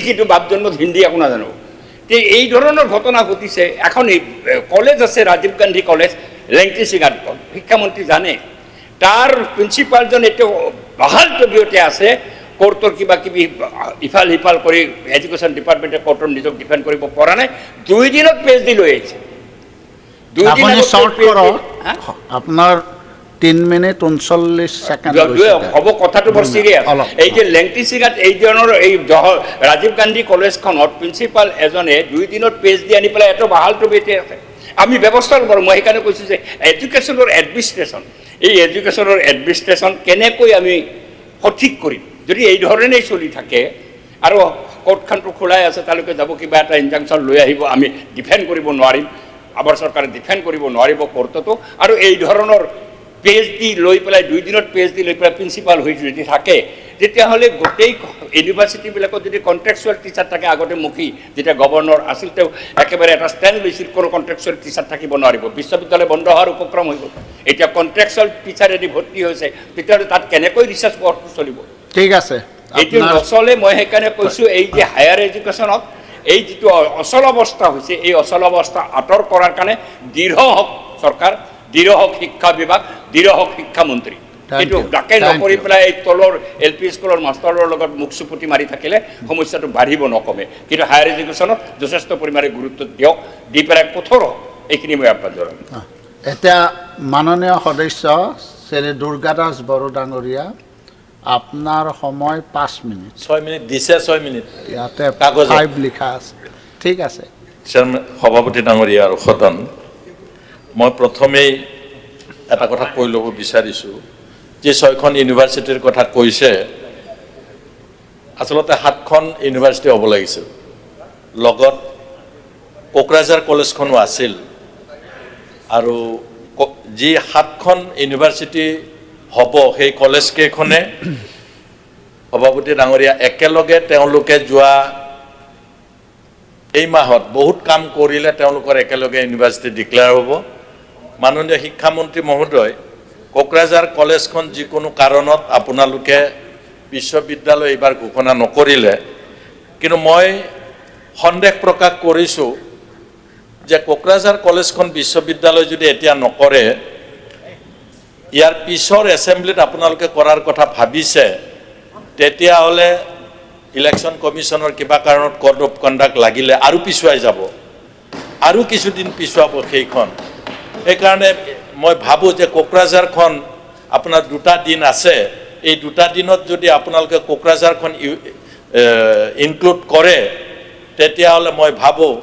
কিন্তু বাপ জন্মত হিন্দী একো নাজানো এই ধৰনেৰ ঘটনা ঘটিছে এখন কলেজ আছে ৰাজীৱ গান্ধী কলেজ লেংটিচিঙাত শিক্ষামন্ত্ৰী জানে তাৰ প্ৰিন্সিপালজন একটু বাহাল তবিয়তে আছে কোৰ্টৰ কিবা কিবি ইফাল সিফাল কৰি এডুকেশ্যন ডিপাৰ্টমেণ্টে কোৰ্টৰ নিজক ডিফেণ্ড কৰিব পৰা নাই 2 দিনত PhD লৈ আহিছে 2 দিনত শৰ্ট কৰো আপনাৰ 3 মিনিট 39 সেকেন্ড হব কথাটো বৰ সিৰিয়াছ এই যে লেংটিচিঙাত এই ধৰণৰ এই ৰাজীৱ গান্ধী কলেজখনত প্ৰিন্সিপাল এজনে 2 দিনত PhD আনি পেলাই এত বাহাল তবিয়তে আছে আমি ব্যৱস্থা কৰোঁ মই সেইকাৰণে কৈছোঁ যে এডুকেশ্যনৰ এডমিনিষ্ট্ৰেশ্যন এই এডুকেশ্যনৰ এডমিনিষ্ট্ৰেশ্যন কেনেকৈ আমি সঠিক কৰিম যদি এই ধৰণেই চলি থাকে আৰু কোৰ্টখনটো খোলাই আছে তালৈকে যাব কিবা এটা ইনজাংচন লৈ আহিব আমি ডিফেণ্ড কৰিব নোৱাৰিম আমাৰ চৰকাৰে ডিফেণ্ড কৰিব নোৱাৰিব কোৰ্টতো আৰু এই ধৰণৰ PhD লৈ পেলাই 2 দিনত PhD লৈ পেলাই প্ৰিন্সিপাল হৈ যদি থাকে তেতিয়াহ'লে গোটেই ইউনিভাৰ্চিটিবিলাকত যদি কণ্ট্ৰেকচুৱেল টিচাৰ থাকে আগতে মুখী যেতিয়া গভৰ্ণৰ আছিল তেওঁ একেবাৰে এটা ষ্টেণ্ড লৈছিল কোনো কণ্ট্ৰেকচুৱেল টিচাৰ থাকিব নোৱাৰিব বিশ্ববিদ্যালয় বন্ধ হোৱাৰ উপক্ৰম হৈ গ'ল এতিয়া কণ্ট্ৰেকচুৱেল টিচাৰ যদি ভৰ্তি হৈছে তেতিয়াহ'লে তাত কেনেকৈ ৰিচাৰ্চ ৱৰ্কটো চলিব ঠিক আছে এইটো নচলে মই সেইকাৰণে কৈছোঁ এই যে হায়াৰ এডুকেশ্যনত এই যিটো অচল অৱস্থা হৈছে এই অচল অৱস্থা আঁতৰ কৰাৰ কাৰণে দৃঢ় হওক চৰকাৰ দৃঢ় হওক শিক্ষা বিভাগ দৃঢ় হওক শিক্ষামন্ত্ৰী কিন্তু ডাকে নকৰি পেলাই এই তলৰ LP স্কুলৰ মাষ্টৰৰ লগত মুখ চুপুতি মাৰি থাকিলে সমস্যাটো বাঢ়িব নকমে কিন্তু হায়াৰ এডুকেশ্যনত যথেষ্ট পৰিমাণে গুৰুত্ব দিয়ক দি পেলাই কঠোৰ হওক এইখিনি মই আহ্বান জনাম এতিয়া মাননীয় সদস্য শ্ৰী দুৰ্গা দাস বড়ো ডাঙৰীয়া আপনার সময় 5 মিনিট 6 মিনিট দিছে 6 মিনিট ইয়াতে কাগজ 5 লিখা আছে ঠিক আছে সভাপতি ডাঙৰীয়া আৰু সদন মই প্ৰথমেই এটা কথা কৈ ল'ব বিচাৰিছোঁ যে 6খন ইউনিভাৰ্চিটিৰ কথা কৈছে আচলতে 7খন ইউনিভাৰ্চিটি হ'ব লাগিছিল লগত কোকৰাঝাৰ কলেজখনো আছিল আৰু যি 7খন ইউনিভাৰ্চিটি হ'ব সেই কলেজ কেইখনে সভাপতি ডাঙৰীয়া একেলগে তেওঁলোকে যোৱা এই মাহত বহুত কাম কৰিলে তেওঁলোকৰ একেলগে ইউনিভাৰ্চিটি ডিক্লেয়াৰ হ'ব মাননীয় শিক্ষামন্ত্ৰী মহোদয় কোকৰাঝাৰ কলেজখন যিকোনো কাৰণত আপোনালোকে বিশ্ববিদ্যালয় এইবাৰ ঘোষণা নকৰিলে কিন্তু মই সন্দেহ প্ৰকাশ কৰিছোঁ যে কোকৰাঝাৰ কলেজখন বিশ্ববিদ্যালয় যদি এতিয়া নকৰে ইয়াৰ পিছৰ এছেম্বলিত আপোনালোকে কৰাৰ কথা ভাবিছে তেতিয়াহ'লে ইলেকশ্যন কমিশ্যনৰ কিবা কাৰণত কোড অফ কণ্ডাক্ট লাগিলে আৰু পিছুৱাই যাব আৰু কিছুদিন পিছুৱাব সেইখন সেইকাৰণে মই ভাবোঁ যে কোকৰাঝাৰখন আপোনাৰ 2টা দিন আছে এই 2টা দিনত যদি আপোনালোকে কোকৰাঝাৰখন ইনক্লুড কৰে তেতিয়াহ'লে মই ভাবোঁ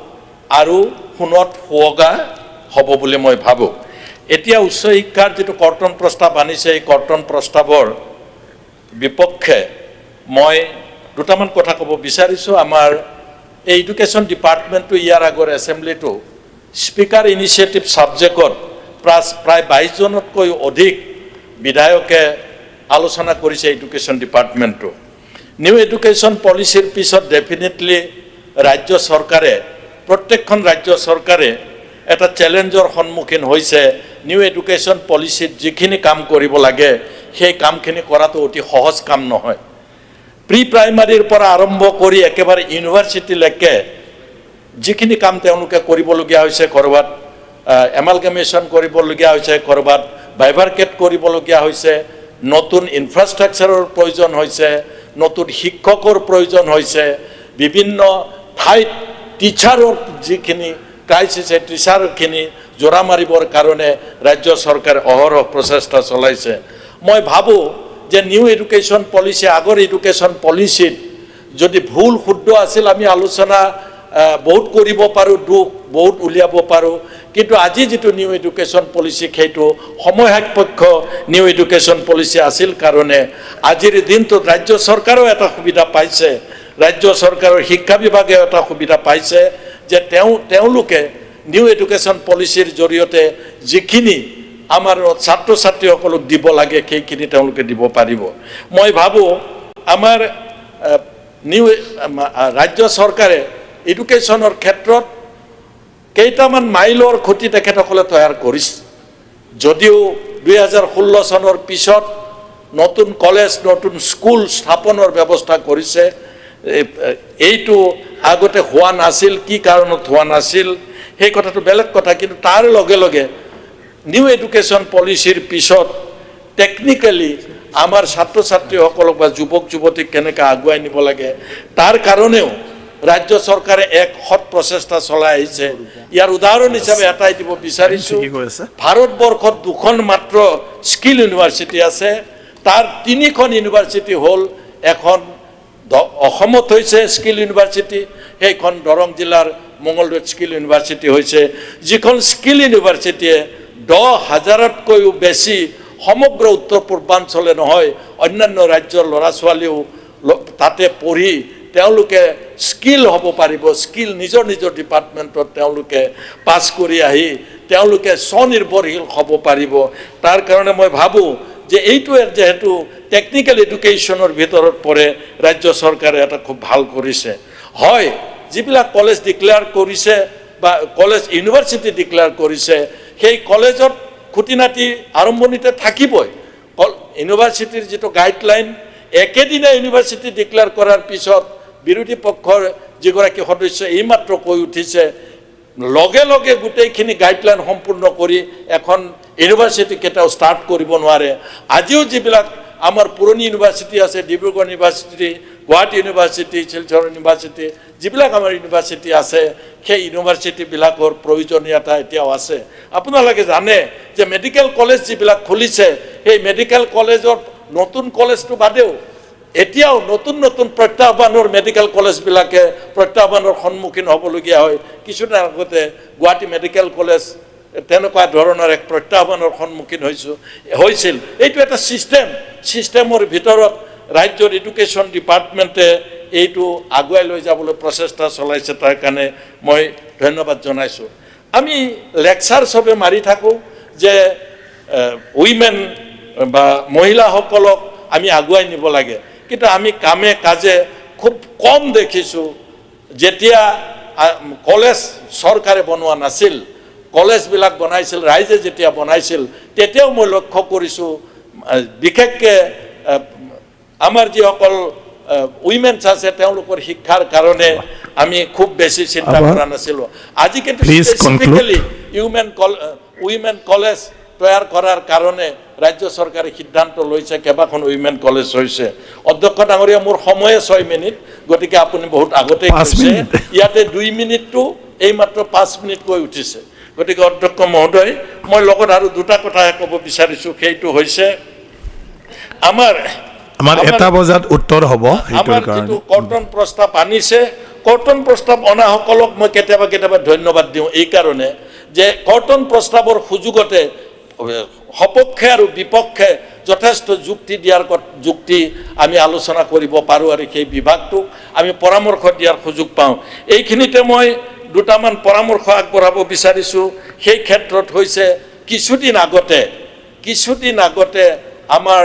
আৰু সোণত সুৱগা হ'ব বুলি মই ভাবোঁ এতিয়া উচ্চ শিক্ষাৰ যেটো কৰ্তন প্ৰস্তাৱ আনিছে এই কৰ্তন প্ৰস্তাৱৰ বিপক্ষে মই দুটামান কথা ক'ব বিচাৰিছোঁ আমাৰ এই এডুকেশ্যন ডিপাৰ্টমেণ্টটো ইয়াৰ আগৰ এছেম্বলিটো স্পিকাৰ ইনিচিয়েটিভ ছাবজেক্টত প্ৰায় 22 জনতকৈ অধিক বিধায়কে আলোচনা কৰিছে এডুকেশ্যন ডিপাৰ্টমেণ্টটো নিউ এডুকেশ্যন পলিচিৰ পিছত ডেফিনেটলি ৰাজ্য চৰকাৰে প্ৰত্যেকখন ৰাজ্য চৰকাৰে এটা চ্যালেঞ্জৰ সন্মুখীন হৈছে নিউ এডুকেশ্যন পলিচিত যিখিনি কাম কৰিব লাগে সেই কামখিনি কৰাটো অতি সহজ কাম নহয় প্ৰি প্ৰাইমাৰীৰ পৰা আৰম্ভ কৰি একেবাৰে ইউনিভাৰ্চিটিলৈকে যিখিনি কাম তেওঁলোকে কৰিবলগীয়া হৈছে কৰবাত এমালগামেশ্যন কৰিবলগীয়া হৈছে কৰবাত বাইভাৰ্কেট কৰিবলগীয়া হৈছে নতুন ইনফ্ৰাষ্ট্ৰাকচাৰৰ প্ৰয়োজন হৈছে নতুন শিক্ষকৰ প্ৰয়োজন হৈছে বিভিন্ন ঠাইত টিচাৰৰ যিখিনি ক্ৰাইচিছ টিচাৰখিনি জোৰা মাৰিবৰ কাৰণে ৰাজ্য চৰকাৰে অহৰহ প্ৰচেষ্টা চলাইছে মই ভাবোঁ যে নিউ এডুকেশ্যন পলিচি আগৰ এডুকেশ্যন পলিচিত যদি ভুল শুদ্ধ আছিল আমি আলোচনা বহুত কৰিব পাৰোঁ দুখ বহুত উলিয়াব পাৰোঁ কিন্তু আজি যেটো নিউ এডুকেশ্যন পলিচি সেইটো সময় সাপেক্ষ নিউ এডুকেশ্যন পলিচি আছিল কাৰণে আজিৰ দিনটোত ৰাজ্য চৰকাৰেও এটা সুবিধা পাইছে ৰাজ্য চৰকাৰৰ শিক্ষা বিভাগে এটা সুবিধা পাইছে যে তেওঁলোকে নিউ এডুকেশ্যন পলিচিৰ জৰিয়তে যিখিনি আমাৰ ছাত্ৰ ছাত্ৰীসকলক দিব লাগে সেইখিনি তেওঁলোকে দিব পাৰিব মই ভাবোঁ আমাৰ নিউ ৰাজ্য চৰকাৰে এডুকেশ্যনৰ ক্ষেত্ৰত কেইটামান মাইলৰ খুঁটি তেখেতসকলে তৈয়াৰ কৰিছে যদিও 2016 চনৰ পিছত নতুন কলেজ নতুন স্কুল স্থাপনৰ ব্যৱস্থা কৰিছে এইটো আগতে হোৱা নাছিল, কি কাৰণত হোৱা নাছিল সেই কথাটো বেলেগ কথা, কিন্তু তাৰ লগে লগে নিউ এডুকেশ্যন পলিচিৰ পিছত টেকনিক্যালি আমাৰ ছাত্ৰ ছাত্ৰীসকলক বা যুৱক যুৱতীক কেনেকৈ আগুৱাই নিব লাগে তাৰ কাৰণেও ৰাজ্য চৰকাৰে এক সৎ প্ৰচেষ্টা চলাই আহিছে। ইয়াৰ উদাহৰণ হিচাপে এটাই দিব বিচাৰিছোঁ, ভাৰতবৰ্ষত 2খন মাত্ৰ স্কিল ইউনিভাৰ্চিটি আছে, তাৰ 3খন ইউনিভাৰ্চিটি হ'ল, এখন অসমত হৈছে স্কিল ইউনিভাৰ্চিটি, সেইখন দৰং জিলাৰ মঙলদৈত স্কিল ইউনিভাৰ্চিটি হৈছে, যিখন স্কিল ইউনিভাৰ্চিটিয়ে 10,000তকৈও বেছি সমগ্ৰ উত্তৰ পূৰ্বাঞ্চলে নহয় অন্যান্য ৰাজ্যৰ ল'ৰা ছোৱালীও তাতে পঢ়ি তেওঁলোকে স্কিল হ'ব পাৰিব, স্কিল নিজৰ নিজৰ ডিপাৰ্টমেণ্টত তেওঁলোকে পাছ কৰি আহি তেওঁলোকে স্বনিৰ্ভৰশীল হ'ব পাৰিব। তাৰ কাৰণে মই ভাবোঁ যে এইটো যেহেতু টেকনিক্যাল এডুকেশ্যনৰ ভিতৰত পৰে, ৰাজ্য চৰকাৰে এটা খুব ভাল কৰিছে। হয়, যিবিলাক কলেজ ডিক্লেয়াৰ কৰিছে বা কলেজ ইউনিভাৰ্চিটি ডিক্লেয়াৰ কৰিছে, সেই কলেজত খুঁটি নাটি আৰম্ভণিতে থাকিবই। ইউনিভাৰ্চিটিৰ যিটো গাইডলাইন, একেদিনাই ইউনিভাৰ্চিটি ডিক্লেয়াৰ কৰাৰ পিছত বিৰোধী পক্ষৰ যিগৰাকী সদস্য এইমাত্ৰ কৈ উঠিছে, লগে লগে গোটেইখিনি গাইডলাইন সম্পূৰ্ণ কৰি এখন ইউনিভাৰ্চিটি কেতিয়াও ষ্টাৰ্ট কৰিব নোৱাৰে। আজিও যিবিলাক আমাৰ পুৰণি ইউনিভাৰ্চিটি আছে, Dibrugarh university, Guwahati university, Silchar university, যিবিলাক আমাৰ ইউনিভাৰ্চিটি আছে, সেই ইউনিভাৰ্চিটিবিলাকৰ প্ৰয়োজনীয়তা এতিয়াও আছে। আপোনালোকে জানে যে মেডিকেল কলেজ যিবিলাক খুলিছে, সেই মেডিকেল কলেজত নতুন কলেজটো বাদেও এতিয়াও নতুন নতুন প্ৰত্যাহ্বানৰ মেডিকেল কলেজবিলাকে প্ৰত্যাহ্বানৰ সন্মুখীন হ'বলগীয়া হয়। কিছুদিন আগতে গুৱাহাটী মেডিকেল কলেজ তেনেকুৱা ধৰণৰ এক প্ৰত্যাহ্বানৰ সন্মুখীন হৈছিল। এইটো এটা ছিষ্টেমৰ ভিতৰত ৰাজ্যৰ এডুকেশ্যন ডিপাৰ্টমেণ্টে এইটো আগুৱাই লৈ যাবলৈ প্ৰচেষ্টা চলাইছে, তাৰ কাৰণে মই ধন্যবাদ জনাইছোঁ। আমি লেকচাৰ চবে মাৰি থাকোঁ যে উইমেন বা মহিলাসকলক আমি আগুৱাই নিব লাগে, কিন্তু আমি কামে কাজে খুব কম দেখিছোঁ। যেতিয়া কলেজ চৰকাৰে বনোৱা নাছিল, কলেজবিলাক বনাইছিল, ৰাইজে যেতিয়া বনাইছিল, তেতিয়াও মই লক্ষ্য কৰিছোঁ বিশেষকৈ আমাৰ যিসকল উইমেনছ আছে তেওঁলোকৰ শিক্ষাৰ কাৰণে আমি খুব বেছি চিন্তা কৰা নাছিলোঁ। আজি কিন্তু স্পেচিফিকেলি উইমেন কলেজ তৈয়াৰ কৰাৰ কাৰণে ৰাজ্য চৰকাৰে সিদ্ধান্ত লৈছে, কেইবাখন উইমেন কলেজ হৈছে। অধ্যক্ষ ডাঙৰীয়া, মোৰ সময়ে 6 মিনিট, গতিকে আপুনি বহুত আগতে কৈছে, ইয়াতে 2 মিনিটটো এইমাত্ৰ 5 মিনিট কৈ উঠিছে। গতিকে অধ্যক্ষ মহোদয়, মই লগত আৰু দুটা কথাহে ক'ব বিচাৰিছোঁ, সেইটো হৈছে আমাৰ 1 বজাত উত্তৰ হ'ব। আমাৰ যিটো কৰ্তন প্ৰস্তাৱ আনিছে, কৰ্তন প্ৰস্তাৱ অনাসকলক মই কেতিয়াবা ধন্যবাদ দিওঁ এই কাৰণে যে কৰ্তন প্ৰস্তাৱৰ সুযোগতে সপক্ষে আৰু বিপক্ষে যথেষ্ট যুক্তি আমি আলোচনা কৰিব পাৰোঁ আৰু সেই বিভাগটোক আমি পৰামৰ্শ দিয়াৰ সুযোগ পাওঁ। এইখিনিতে মই দুটামান পৰামৰ্শ আগবঢ়াব বিচাৰিছোঁ। সেই ক্ষেত্ৰত হৈছে কিছুদিন আগতে আমাৰ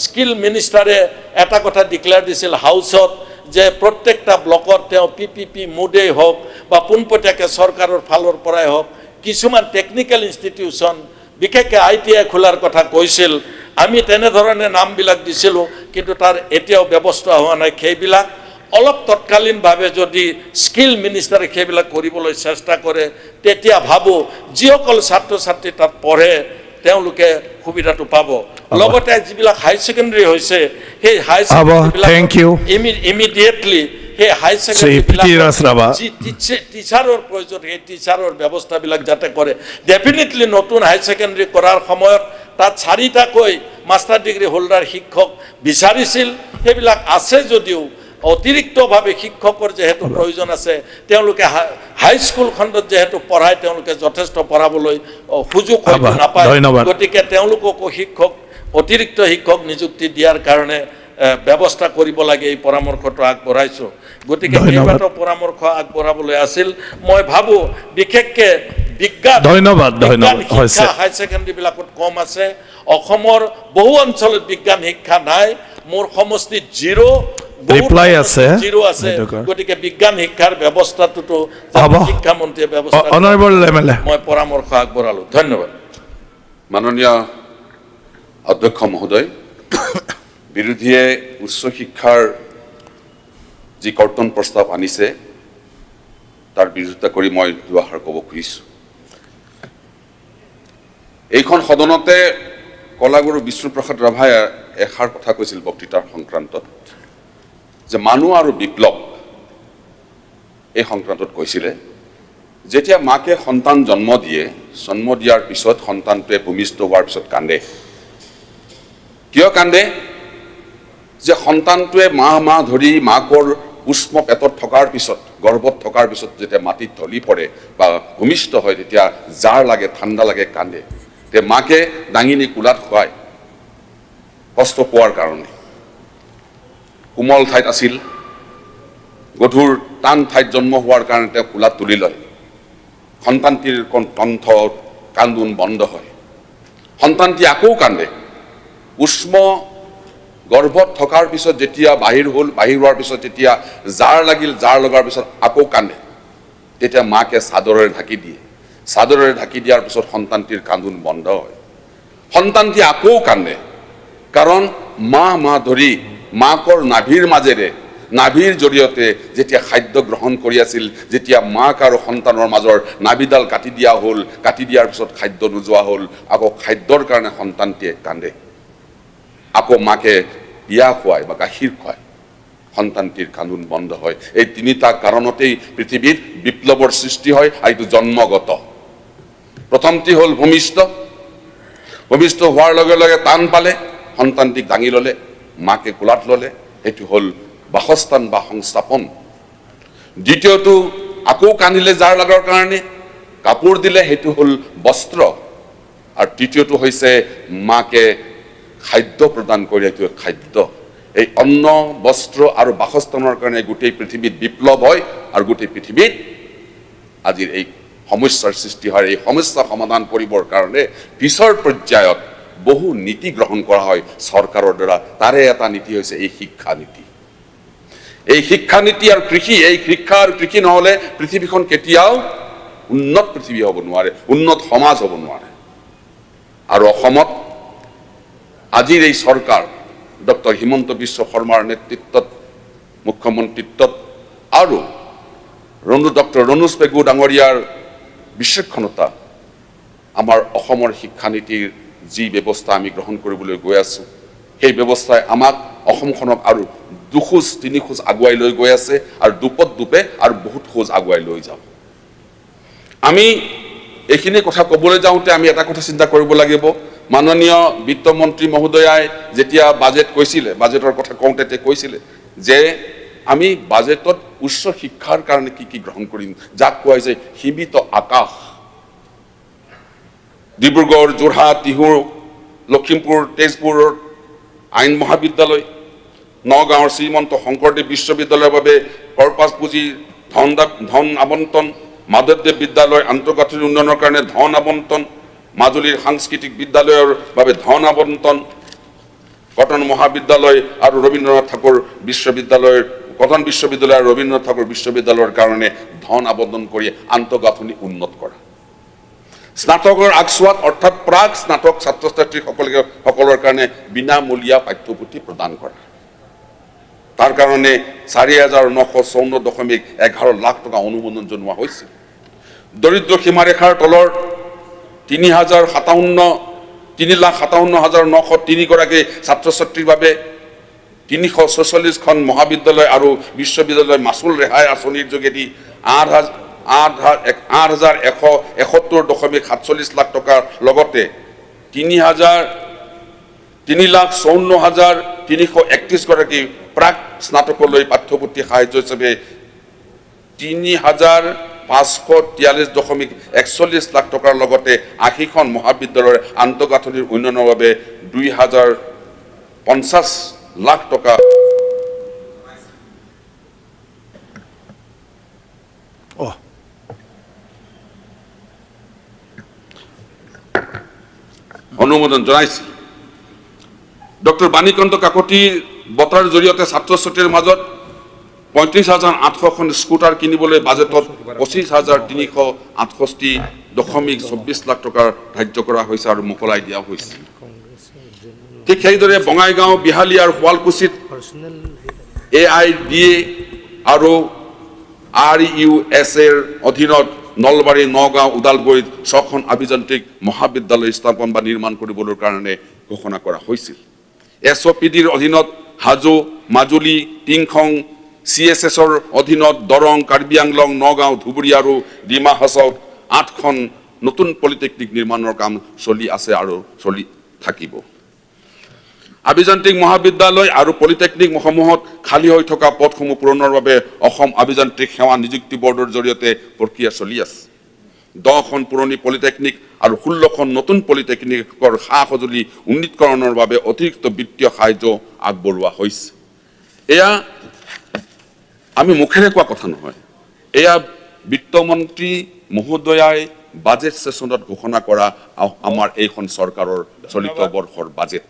স্কিল মিনিষ্টাৰে এটা কথা ডিক্লেয়াৰ দিছিল হাউচত, যে প্ৰত্যেকটা ব্লকত তেওঁ PPP মোডেই হওক বা পোনপটীয়াকৈ চৰকাৰৰ ফালৰ পৰাই হওক কিছুমান টেকনিকেল ইনষ্টিটিউশ্যন, বিশেষকৈ ITI খোলাৰ কথা কৈছিল। আমি তেনেধৰণে নামবিলাক দিছিলোঁ, কিন্তু তাৰ এতিয়াও ব্যৱস্থা হোৱা নাই। সেইবিলাক অলপ তৎকালীনভাৱে যদি স্কিল মিনিষ্টাৰে সেইবিলাক কৰিবলৈ চেষ্টা কৰে, তেতিয়া ভাবোঁ যিসকল ছাত্ৰ ছাত্ৰী তাত পঢ়ে তেওঁলোকে সুবিধাটো পাব। লগতে যিবিলাক হাই ছেকেণ্ডেৰী হৈছে, সেই হাই ছেকেণ্ডেৰীবিলাক ইমিডিয়েটলি সেই হাই ছেকেণ্ডেৰীবিলাক টিচাৰৰ প্ৰয়োজন, সেই টিচাৰৰ ব্যৱস্থাবিলাক যাতে কৰে। ডেফিনেটলি নতুন হাই ছেকেণ্ডেৰী কৰাৰ সময়ত তাত 4টাকৈ মাষ্টাৰ ডিগ্ৰী হোল্ডাৰ শিক্ষক বিচাৰিছিল, সেইবিলাক আছে যদিও অতিৰিক্তভাৱে শিক্ষকৰ যেহেতু প্ৰয়োজন আছে, তেওঁলোকে হাইস্কুল খণ্ডত যেহেতু পঢ়ায়, তেওঁলোকে যথেষ্ট পঢ়াবলৈ সুযোগ নাপায়। গতিকে তেওঁলোককো অতিৰিক্ত শিক্ষক নিযুক্তি দিয়াৰ কাৰণে ব্যৱস্থা কৰিব লাগে, এই পৰামৰ্শটো আগবঢ়াইছোঁ। গতিকে কেইবাটাও পৰামৰ্শ আগবঢ়াবলৈ আছিল। মই ভাবোঁ বিশেষকৈ বিজ্ঞান শিক্ষা হাই ছেকেণ্ডেৰীবিলাকত কম আছে। অসমৰ বহু অঞ্চলত বিজ্ঞান শিক্ষা নাই, মোৰ সমষ্টিত 0 আছে। গতিকে বিজ্ঞান শিক্ষাৰ ব্যৱস্থাটোতো শিক্ষামন্ত্ৰীয়ে ব্যৱস্থা, মই পৰামৰ্শ আগবঢ়ালোঁ। ধন্যবাদ। মাননীয় অধ্যক্ষ মহোদয়, বিৰোধীয়ে উচ্চ শিক্ষাৰ যি কৰ্তন প্ৰস্তাৱ আনিছে তাৰ বিৰোধিতা কৰি মই দুআষাৰ ক'ব খুজিছোঁ। এইখন সদনতে কলাগুৰু বিষ্ণুপ্ৰসাদ ৰাভাই এষাৰ কথা কৈছিল বক্তৃতাৰ সংক্ৰান্তত, যে মানুহ আৰু বিপ্লৱ এই সংক্ৰান্তত কৈছিলে, যেতিয়া মাকে সন্তান জন্ম দিয়াৰ পিছত সন্তানটোৱে ভূমিষ্ঠ হোৱাৰ পিছত কান্দে। কিয় কান্দে? যে সন্তানটোৱে মাহ ধৰি মাকৰ উষ্ম পেটত থকাৰ পিছত, গৰ্ভত থকাৰ পিছত যেতিয়া মাটিত ঢলি পৰে বা ভূমিষ্ঠ হয়, তেতিয়া জাৰ লাগে, ঠাণ্ডা লাগে, কান্দে। তে মাকে দাঙি নি কোলাত খুৱায় কষ্ট পোৱাৰ কাৰণে। কোমল ঠাইত আছিল, গধুৰ টান ঠাইত জন্ম হোৱাৰ কাৰণে তেওঁ কোলাত তুলি লয়। সন্তানটিৰ কণ্ঠ কান্দোন বন্ধ হয়, সন্তানটি আকৌ কান্দে। উষ্ম গৰ্ভত থকাৰ পিছত যেতিয়া বাহিৰ হোৱাৰ পিছত যেতিয়া জাৰ লাগিল, জাৰ লগাৰ পিছত আকৌ কান্দে, তেতিয়া মাকে চাদৰেৰে ঢাকি দিয়ে। চাদৰেৰে ঢাকি দিয়াৰ পিছত সন্তানটিৰ কান্দোন বন্ধ হয়, সন্তানটি আকৌ কান্দে। কাৰণ মাহ ধৰি মাকৰ নাভিৰ মাজেৰে, নাভিৰ জৰিয়তে যেতিয়া খাদ্য গ্ৰহণ কৰি আছিল, যেতিয়া মাক আৰু সন্তানৰ মাজৰ নাভিডাল কাটি দিয়া হ'ল, কাটি দিয়াৰ পিছত খাদ্য নোযোৱা হ'ল, আকৌ খাদ্যৰ কাৰণে সন্তানটিয়ে কান্দে। আকৌ মাকে বিয়া খুৱায় বা গাখীৰ খুৱায়, সন্তানটিৰ কান্দোন বন্ধ হয়। এই তিনিটা কাৰণতেই পৃথিৱীত বিপ্লৱৰ সৃষ্টি হয়, আৰু এইটো জন্মগত। প্ৰথমটি হ'ল ভূমিষ্ঠ হোৱাৰ লগে লগে টান পালে, সন্তানটিক দাঙি ল'লে, মাকে কোলাত ল'লে, সেইটো হ'ল বাসস্থান বা সংস্থাপন। দ্বিতীয়টো আকৌ কান্দিলে জাৰ লগাৰ কাৰণে, কাপোৰ দিলে, সেইটো হ'ল বস্ত্ৰ। আৰু তৃতীয়টো হৈছে মাকে খাদ্য প্ৰদান কৰি, সেইটো খাদ্য। এই অন্ন, বস্ত্ৰ আৰু বাসস্থানৰ কাৰণে গোটেই পৃথিৱীত বিপ্লৱ হয়, আৰু গোটেই পৃথিৱীত আজিৰ এই সমস্যাৰ সৃষ্টি হয়। এই সমস্যা সমাধান কৰিবৰ কাৰণে পিছৰ পৰ্যায়ত বহু নীতি গ্ৰহণ কৰা হয় চৰকাৰৰ দ্বাৰা। তাৰে এটা নীতি হৈছে এই শিক্ষা নীতি। এই শিক্ষা নীতি আৰু কৃষি, এই শিক্ষা আৰু কৃষি নহ'লে পৃথিৱীখন কেতিয়াও উন্নত পৃথিৱী হ'ব নোৱাৰে, উন্নত সমাজ হ'ব নোৱাৰে। আৰু অসমত আজিৰ এই চৰকাৰ ডক্টৰ হিমন্ত বিশ্ব শৰ্মাৰ নেতৃত্বত, মুখ্যমন্ত্ৰীত্বত, আৰু ডক্টৰ ৰণোজ পেগু ডাঙৰীয়াৰ বিচক্ষণতা, আমাৰ অসমৰ শিক্ষানীতিৰ যি ব্যৱস্থা আমি গ্ৰহণ কৰিবলৈ গৈ আছোঁ, সেই ব্যৱস্থাই আমাক অসমখনক আৰু দুখোজ তিনি খোজ আগুৱাই লৈ গৈ আছে, আৰু দুপে আৰু বহুত খোজ আগুৱাই লৈ যাম। আমি এইখিনি কথা ক'বলৈ যাওঁতে আমি এটা কথা চিন্তা কৰিব লাগিব। মাননীয় বিত্তমন্ত্ৰী মহোদয়াই যেতিয়া বাজেট কৈছিলে, বাজেটৰ কথা কওঁতে তেওঁ কৈছিলে যে আমি বাজেটত উচ্চ শিক্ষাৰ কাৰণে কি গ্ৰহণ কৰিম, যাক কোৱা যায় সীমিত আকাশ। ডিব্ৰুগড়, যোৰহাট, তিহুৰ, লখিমপুৰ, তেজপুৰৰ আইন মহাবিদ্যালয়, নগাঁৱৰ শ্ৰীমন্ত শংকৰদেৱ বিশ্ববিদ্যালয়ৰ বাবে কৰ্পাছ পুঁজি ধন আবণ্টন, মাধৱদেৱ বিদ্যালয় আন্তঃগাঁথনি উন্নয়নৰ কাৰণে ধন আবণ্টন, মাজুলীৰ সাংস্কৃতিক বিদ্যালয়ৰ বাবে ধন আবণ্টন, কটন মহাবিদ্যালয় আৰু ৰবীন্দ্ৰনাথ ঠাকুৰ বিশ্ববিদ্যালয়ৰ কটন বিশ্ববিদ্যালয় আৰু ৰবীন্দ্ৰনাথ ঠাকুৰ বিশ্ববিদ্যালয়ৰ কাৰণে ধন আবণ্টন কৰি আন্তঃগাঁথনি উন্নত কৰা। স্নাতকৰ আগছোৱাত অৰ্থাৎ প্ৰাক স্নাতক ছাত্ৰ ছাত্ৰীসকলৰ কাৰণে বিনামূলীয়া পাঠ্যপুথি প্ৰদান কৰা। তাৰ কাৰণে 4,954.11 লাখ টকা অনুমোদন জনোৱা হৈছিল। দৰিদ্ৰ সীমাৰেখাৰ তলৰ 3,57,903 গৰাকী ছাত্ৰ ছাত্ৰীৰ বাবে 346খন মহাবিদ্যালয় আৰু বিশ্ববিদ্যালয় মাচুল ৰেহাই আঁচনিৰ যোগেদি 8,171.47 লাখ টকাৰ লগতে 3,54,331 গৰাকী প্ৰাক স্নাতকলৈ পাঠ্যপুথি সাহায্য হিচাপে 3,543.41 লাখ টকাৰ লগতে 80খন মহাবিদ্যালয়ৰ আন্তঃগাঁথনিৰ উন্নয়নৰ বাবে 2,050 লাখ টকা অনুমোদন জনাইছিল। ডক্টৰ বাণীকান্ত কাকতিৰ বঁটাৰ জৰিয়তে ছাত্ৰ ছাত্ৰীৰ মাজত 35,800খন স্কুটাৰ কিনিবলৈ বাজেটত 25,368.24 লাখ টকাৰ ধাৰ্য কৰা হৈছে আৰু মোকলাই দিয়া হৈছে। ঠিক সেইদৰে বঙাইগাঁও, বিহালী আৰু শুৱালকুছিত AIDA আৰু RUSৰ অধীনত নলবাৰী, নগাঁও, ওদালগুৰিত 6খন আভিযান্ত্ৰিক মহাবিদ্যালয় স্থাপন বা নিৰ্মাণ কৰিবলৈ কাৰণে ঘোষণা কৰা হৈছিল। SOPDৰ অধীনত হাজো, মাজুলী, টিংখং, CSSৰ অধীনত দৰং, কাৰ্বি আংলং, নগাঁও, ধুবুৰী আৰু ডিমা হাছাওত 8খন নতুন পলিটেকনিক নিৰ্মাণৰ কাম চলি আছে আৰু চলি থাকিব। আভিযান্ত্ৰিক মহাবিদ্যালয় আৰু পলিটেকনিক সমূহত খালী হৈ থকা পদসমূহ পূৰণৰ বাবে অসম আভিযান্ত্ৰিক সেৱা নিযুক্তি বৰ্ডৰ জৰিয়তে প্ৰক্ৰিয়া চলি আছে। 10খন পুৰণি পলিটেকনিক আৰু 16খন নতুন পলিটেকনিকৰ সা সঁজুলি উন্নীতকৰণৰ বাবে অতিৰিক্ত বিত্তীয় সাহায্য আগবঢ়োৱা হৈছে। এয়া আমি মুখেৰে কোৱা কথা নহয়, এয়া বিত্তমন্ত্ৰী মহোদয়াই বাজেট সেশনত ঘোষণা কৰা আমাৰ এইখন চৰকাৰৰ চলিত বৰ্ষৰ বাজেট।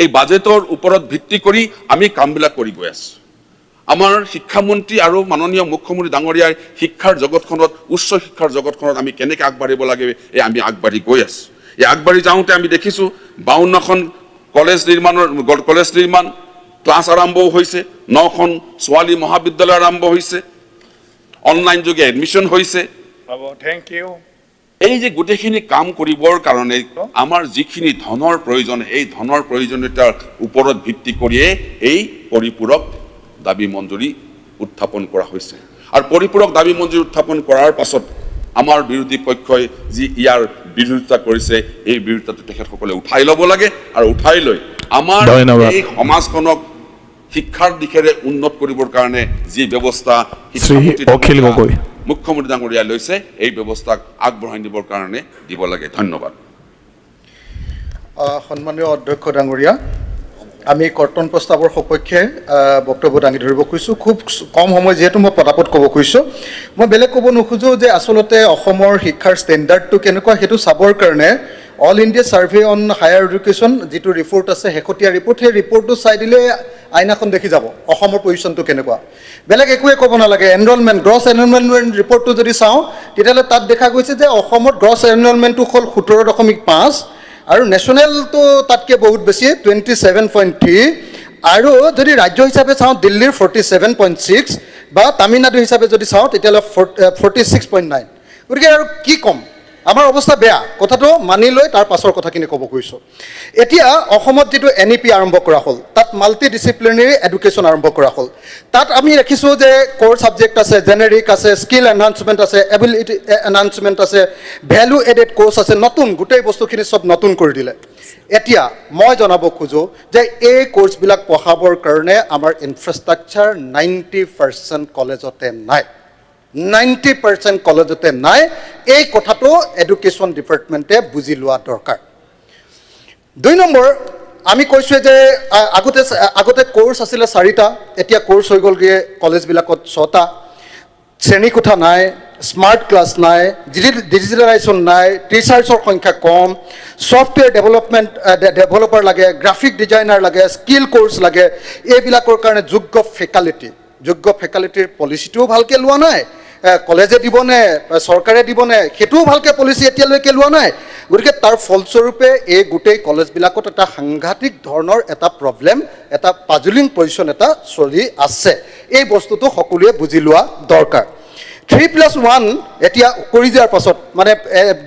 এই বাজেটৰ ওপৰত ভিত্তি কৰি আমি কামবিলাক কৰি গৈ আছোঁ। আমাৰ শিক্ষামন্ত্ৰী আৰু মাননীয় মুখ্যমন্ত্ৰী ডাঙৰীয়াই শিক্ষাৰ জগতখনত, উচ্চ শিক্ষাৰ জগতখনত আমি কেনেকৈ আগবাঢ়িব লাগে আমি আগবাঢ়ি গৈ আছোঁ। এই আগবাঢ়ি যাওঁতে আমি দেখিছোঁ 52খন কলেজ নিৰ্মাণ ক্লাছ আৰম্ভও হৈছে, 9খন ছোৱালী মহাবিদ্যালয় আৰম্ভ হৈছে, অনলাইন যোগে এডমিশ্যন হৈছে। Thank you. এই যে গোটেইখিনি কাম কৰিবৰ কাৰণে আমাৰ যিখিনি ধনৰ প্ৰয়োজন, এই ধনৰ প্ৰয়োজনীয়তাৰ ওপৰত ভিত্তি কৰিয়ে এই পৰিপূৰক দাবী মঞ্জুৰি উত্থাপন কৰা হৈছে। আৰু পৰিপূৰক দাবী মঞ্জুৰি উত্থাপন কৰাৰ পাছত আমাৰ বিৰোধী পক্ষই যি ইয়াৰ বিৰোধিতা কৰিছে, এই বিৰোধিতাটো তেখেতসকলে উঠাই ল'ব লাগে আৰু উঠাই লৈ আমাৰ এই সমাজখনক শিক্ষাৰ দিশেৰে উন্নত কৰিবৰ কাৰণে যি ব্যৱস্থা মুখ্যমন্ত্ৰী ডাঙৰীয়াই লৈছে, এই ব্যৱস্থাক আগবঢ়াই নিবৰ কাৰণে দিব লাগে। ধন্যবাদ। সন্মানীয় অধ্যক্ষ ডাঙৰীয়া, আমি কৰ্তন প্ৰস্তাৱৰ সপক্ষে বক্তব্য দাঙি ধৰিব খুজিছোঁ। খুব কম সময় যিহেতু মই পটাপট ক'ব খুজিছোঁ, মই বেলেগ ক'ব নোখোজোঁ যে আচলতে অসমৰ শিক্ষাৰ ষ্টেণ্ডাৰ্ডটো কেনেকুৱা সেইটো চাবৰ কাৰণে all India survey on higher education যিটো ৰিপৰ্ট আছে, শেহতীয়া ৰিপৰ্ট, সেই ৰিপৰ্টটো চাই দিলে আইনাখন দেখি যাব অসমৰ পজিশ্যনটো কেনেকুৱা। বেলেগ একোৱে ক'ব নালাগে। গ্ৰছ এনৰলমেণ্ট ৰিপৰ্টটো যদি চাওঁ তেতিয়াহ'লে তাত দেখা গৈছে যে অসমত গ্ৰছ এনৰলমেণ্টটো হ'ল 17.5 আৰু নেশ্যনেলটো তাতকৈ বহুত বেছি 27.3, আৰু যদি ৰাজ্য হিচাপে চাওঁ দিল্লীৰ 47.6 বা তামিলনাডু হিচাপে যদি চাওঁ তেতিয়াহ'লে 46.9। গতিকে আৰু কি ক'ম, আমাৰ অৱস্থা বেয়া। কথাটো মানি লৈ তাৰ পাছৰ কথাখিনি ক'ব খুজিছোঁ। এতিয়া অসমত যিটো NEP আৰম্ভ কৰা হ'ল, তাত মাল্টি ডিচিপ্লিনাৰী এডুকেশ্যন আৰম্ভ কৰা হ'ল। তাত আমি ৰাখিছোঁ যে ক'ৰ ছাবজেক্ট আছে, জেনেৰিক আছে, স্কিল এনহান্সমেণ্ট আছে, এবিলিটি এনহান্সমেণ্ট আছে, ভেলু এডেড ক'ৰ্চ আছে, নতুন গোটেই বস্তুখিনি চব নতুন কৰি দিলে। এতিয়া মই জনাব খোজোঁ যে এই ক'ৰ্চবিলাক পঢ়াবৰ কাৰণে আমাৰ ইনফ্ৰাষ্ট্ৰাকচাৰ 90% কলেজতে নাই, 90% কলেজতে নাই। এই কথাটো এডুকেশ্যন ডিপাৰ্টমেণ্টে বুজি লোৱা দৰকাৰ। 2 নম্বৰ, আমি কৈছোঁৱে যে আগতে ক'ৰ্চ আছিলে 4টা, এতিয়া ক'ৰ্চ হৈ গ'লগৈ কলেজবিলাকত 6টা। শ্ৰেণীকোঠা নাই, স্মাৰ্ট ক্লাছ নাই, ডিজিটেলাইজেশ্যন নাই, টিচাৰ্ছৰ সংখ্যা কম, ছফ্টৱেৰ ডেভেলপাৰ লাগে, গ্ৰাফিক ডিজাইনাৰ লাগে, স্কিল ক'ৰ্চ লাগে। এইবিলাকৰ কাৰণে যোগ্য ফেকালিটিৰ পলিচিটোও ভালকৈ লোৱা নাই। কলেজে দিবনে, চৰকাৰে দিবনে, সেইটোও ভালকৈ পলিচি এতিয়ালৈকে লোৱা নাই। গতিকে তাৰ ফলস্বৰূপে এই গোটেই কলেজবিলাকত এটা সাংঘাতিক ধৰণৰ এটা প্ৰব্লেম, এটা পাজুলিং পজিশ্যন এটা চলি আছে। এই বস্তুটো সকলোৱে বুজি লোৱা দৰকাৰ। 3+1 এতিয়া কৰি দিয়াৰ পাছত, মানে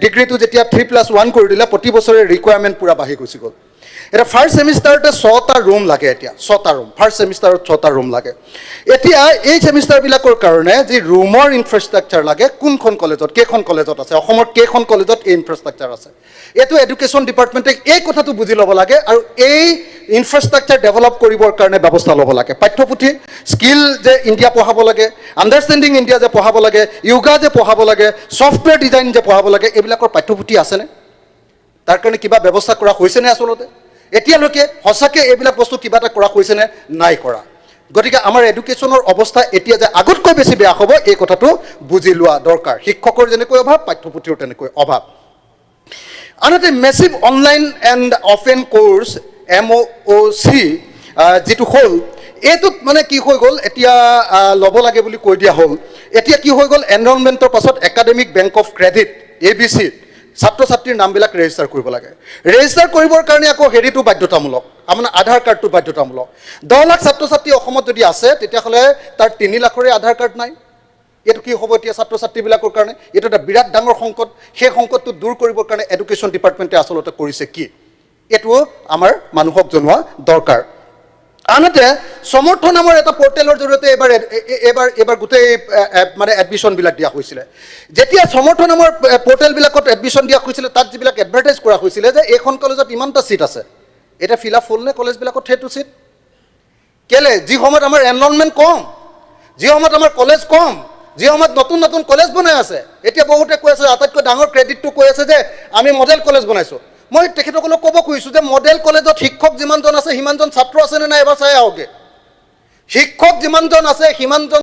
ডিগ্ৰীটো যেতিয়া 3+1 কৰি দিলে, প্ৰতি বছৰে ৰিকুৱাৰমেণ্ট পূৰা বাঢ়ি গুচি গ'ল। এতিয়া ফাৰ্ষ্ট ছেমিষ্টাৰতে 6টা ৰুম লাগে, এতিয়া 6টা ৰুম, ফাৰ্ষ্ট ছেমিষ্টাৰত 6টা ৰুম লাগে। এতিয়া এই ছেমিষ্টাৰবিলাকৰ কাৰণে যি ৰুমৰ ইনফ্ৰাষ্ট্ৰাকচাৰ লাগে, কোনখন কলেজত, কেইখন কলেজত আছে, অসমত কেইখন কলেজত এই ইনফ্ৰাষ্ট্ৰাকচাৰ আছে, এইটো এডুকেশ্যন ডিপাৰ্টমেণ্টে এই কথাটো বুজি ল'ব লাগে আৰু এই ইনফ্ৰাষ্ট্ৰাকচাৰ ডেভেলপ কৰিবৰ কাৰণে ব্যৱস্থা ল'ব লাগে। পাঠ্যপুথি, স্কিল যে ইণ্ডিয়া পঢ়াব লাগে, আণ্ডাৰষ্টেণ্ডিং ইণ্ডিয়া যে পঢ়াব লাগে, য়োগা যে পঢ়াব লাগে, ছফ্টৱেৰ ডিজাইন যে পঢ়াব লাগে, এইবিলাকৰ পাঠ্যপুথি আছেনে? তাৰ কাৰণে কিবা ব্যৱস্থা কৰা হৈছেনে? আচলতে এতিয়ালৈকে সঁচাকৈ এইবিলাক বস্তু কিবা এটা কৰা হৈছেনে? নাই কৰা। গতিকে আমাৰ এডুকেশ্যনৰ অৱস্থা এতিয়া যে আগতকৈ বেছি বেয়া হ'ব, এই কথাটো বুজি লোৱা দৰকাৰ। শিক্ষকৰ যেনেকৈ অভাৱ, পাঠ্যপুথিৰ তেনেকৈ অভাৱ। আনহাতে massive online and offline course MOOC যিটো হ'ল, এইটোত মানে কি হৈ গ'ল, এতিয়া ল'ব লাগে বুলি কৈ দিয়া হ'ল। এতিয়া কি হৈ গ'ল, এনৰলমেণ্টৰ পাছত academic bank of credit ABC ছাত্ৰ ছাত্ৰীৰ নামবিলাক ৰেজিষ্টাৰ কৰিব লাগে ৰেজিষ্টাৰ কৰিবৰ কাৰণে আকৌ হেৰিটো বাধ্যতামূলক আপোনাৰ আধাৰ কাৰ্ডটো বাধ্যতামূলক 10 লাখ ছাত্ৰ ছাত্ৰী অসমত যদি আছে তেতিয়াহ'লে তাৰ 3 লাখৰে আধাৰ কাৰ্ড নাই এইটো কি হ'ব এতিয়া ছাত্ৰ ছাত্ৰীবিলাকৰ কাৰণে এইটো এটা বিৰাট ডাঙৰ সংকট সেই সংকটটো দূৰ কৰিবৰ কাৰণে এডুকেশ্যন ডিপাৰ্টমেণ্টে আচলতে কৰিছে কি এইটো আমাৰ মানুহক জনোৱা দৰকাৰ আনহাতে সমৰ্থ নামৰ এটা পৰ্টেলৰ জৰিয়তে এবাৰ গোটেই মানে এডমিশ্যনবিলাক দিয়া হৈছিলে যেতিয়া সমৰ্থ নামৰ পৰ্টেলবিলাকত এডমিশ্যন দিয়া হৈছিলে তাত যিবিলাক এডভাৰটাইজ কৰা হৈছিলে যে এইখন কলেজত ইমানটা ছিট আছে এটা ফিল আপ হ'ল নে কলেজবিলাকত সেইটো ছিট কেলে যি সময়ত আমাৰ এনৰলমেণ্ট কম যি সময়ত আমাৰ কলেজ কম যি সময়ত নতুন নতুন কলেজ বনাই আছে এতিয়া বহুতে কৈ আছে আটাইতকৈ ডাঙৰ ক্ৰেডিটটো কৈ আছে যে আমি মডেল কলেজ বনাইছোঁ মই তেখেতসকলক ক'ব খুজিছোঁ যে মডেল কলেজত শিক্ষক যিমানজন আছে সিমানজন ছাত্ৰ আছে নে নাই এবাৰ চাই আহোঁগৈ শিক্ষক যিমানজন আছে সিমানজন